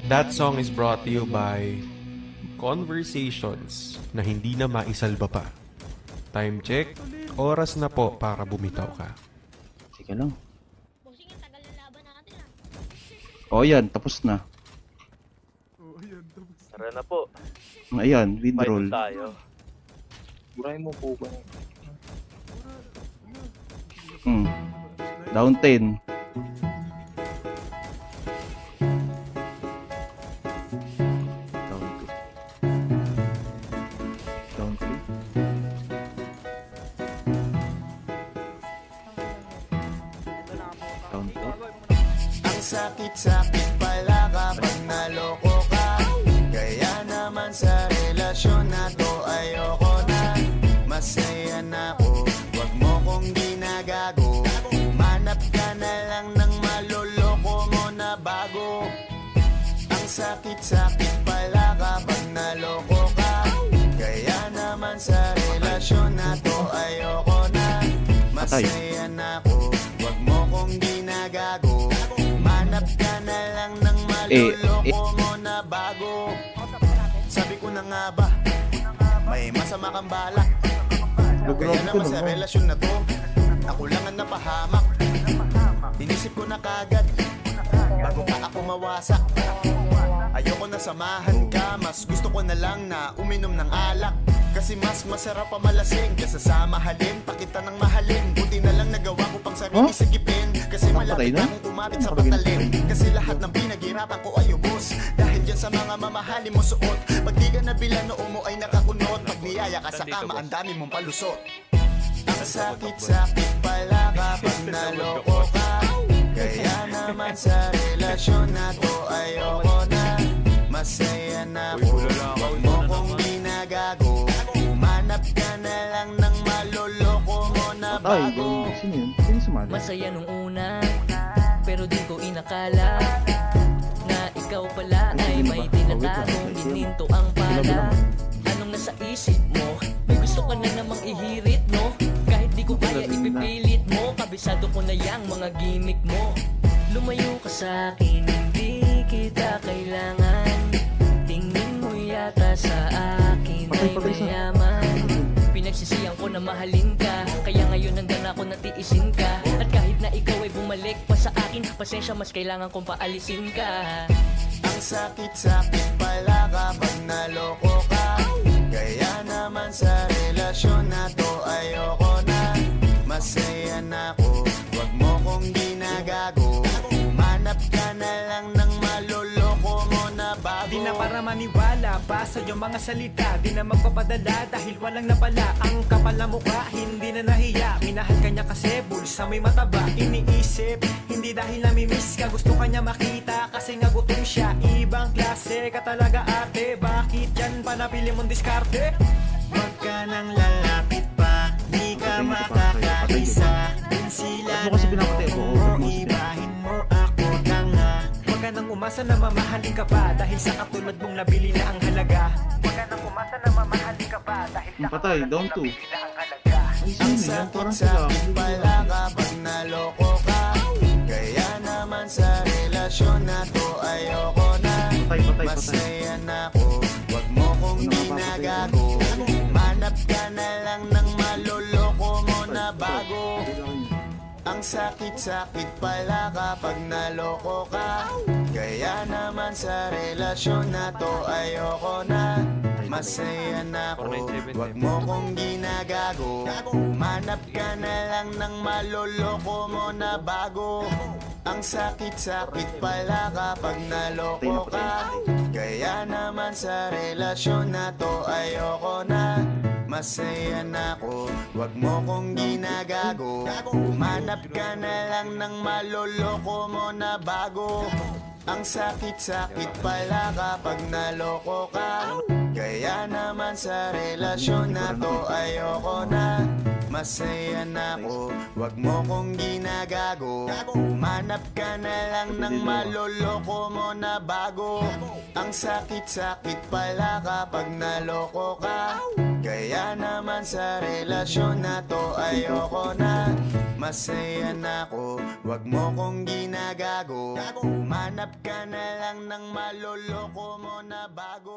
That song is brought to you by Conversations na hindi na maisalba pa. Time check, oras na po para bumitaw ka. Sige lang. Bossing, ang tagal ng laban natin ah. O yan, tapos na. Tara na po. Ayan, withdrawal. Fight tayo. Buray mo po ba? Down 10. Down 2. Down 3. Down 4. Ang sakit-sakit pala kapag naloko ka. Kaya naman sa relasyon na to ayoko na. Masaya na ako, wag mo kong ginagago. Manap ka na lang ng maloloko mo na bago. Ang sakit-sakit pala kapag naloko ka. Kaya naman sa relasyon na to ayoko na. Masaya na ako, wag mo kong ginagago. Manap ka na lang ng maloloko mo na bago. Sabi ko na nga ba, may masama kang balak. Kaya naman sa relasyon na to, ako lang ang napahamak. Inisip ko na kagad, bago pa ako mawasak. Ayoko na samahan ka, mas gusto ko na lang na uminom ng alak. Kasi mas masarap pa malasing kesa sa mahalin, pakita ng mahalin. Buti na lang nagawa ko pang sarili sigipin. Kasi malapit na akong kumapit sa patalim. Kasi lahat ng pinaghirapan ko ay ubos. Dahil dyan sa mga mamahalin mo suot. Pag di ka nabilan noo mo ay nakakunot. Pag niyaya ka sa kama, ang dami mong palusot. Ang sakit-sakit pala kapag naloko ka. Kaya naman sa relasyon na to ayoko na. Masaya na ako, wag mo kong ginagago. Manap ka na lang ng maloloko mo na bago. Sino yun? Sino sumali? Masaya nung una, pero di ko inakala na ikaw pala ay may tinatagong gininto ang pala. Anong nasa isip mo? May gusto ka na namang ihirit, no? Kahit di ko kaya ipipilit mo, kabisado ko na yang mga gimmick mo. Lumayo ka sa akin, hindi kita kailangan. Tingin mo yata sa akin ay mayaman. Pinagsisiyan ko na mahalin ka, kaya ngayon hanggang ako natiisin ka. At kahit na ikaw ay bumalik pa sa akin, pasensya mas kailangan kong paalisin ka. Ang sakit-sakit pala kapag naloko ka. Kaya naman sa relasyon na to ayoko na. Masaya na ako, wag mo kong ginagago. Manap ka na lang ng maloloko mo na bago. Di na para maniwala, basa yung mga salita. Di na magpapadala dahil walang napala. Ang kapal na mukha, hindi na nahiya. Minahal ka niya kasi bulsa may mataba. Iniisip, hindi dahil namimiss ka. Gusto ka niya makita kasi nga gutom siya. Ibang klase ka talaga ate. Bakit yan pa napili mong diskarte? Huwag ka nang lalapit pa, di ka makakaisa. Dun sila na ibahin mo ako tanga. Huwag ka nang umasa na mamahalin ka pa, dahil sa katulad mong nabili na ang halaga. Huwag ka nang umasa na mamahalin ka pa, dahil sa Patay, katulad down mong 2. nabili na ang halaga. Ang sakit-sakit pala kapag naloko ka. Kaya naman sa relasyon na to ayoko na. Masaya na ako, wag mo kong ginagago. Manap ka na lang ng maloloko mo na bago. Ang sakit-sakit pala kapag naloko ka. Kaya naman sa relasyon na to ayoko na. Masaya na ako, wag mo kong ginagago. Manap ka na lang ng maloloko mo na bago. Ang sakit-sakit pala kapag naloko ka. Kaya naman sa relasyon na to ayoko na. Masaya na ako, wag mo kong ginagago. Manap ka na lang ng maloloko mo na bago. Ang sakit-sakit pala kapag naloko ka. Kaya naman sa relasyon na to ayoko na. masaya na ako. Wag mo kong ginagago, humanap ka na lang ng maloloko mo na bago. Ang sakit-sakit pala kapag naloko ka, kaya naman sa relasyon na to ayoko na. Masaya na ako, wag mo kong ginagago, humanap ka na lang ng maloloko mo na bago.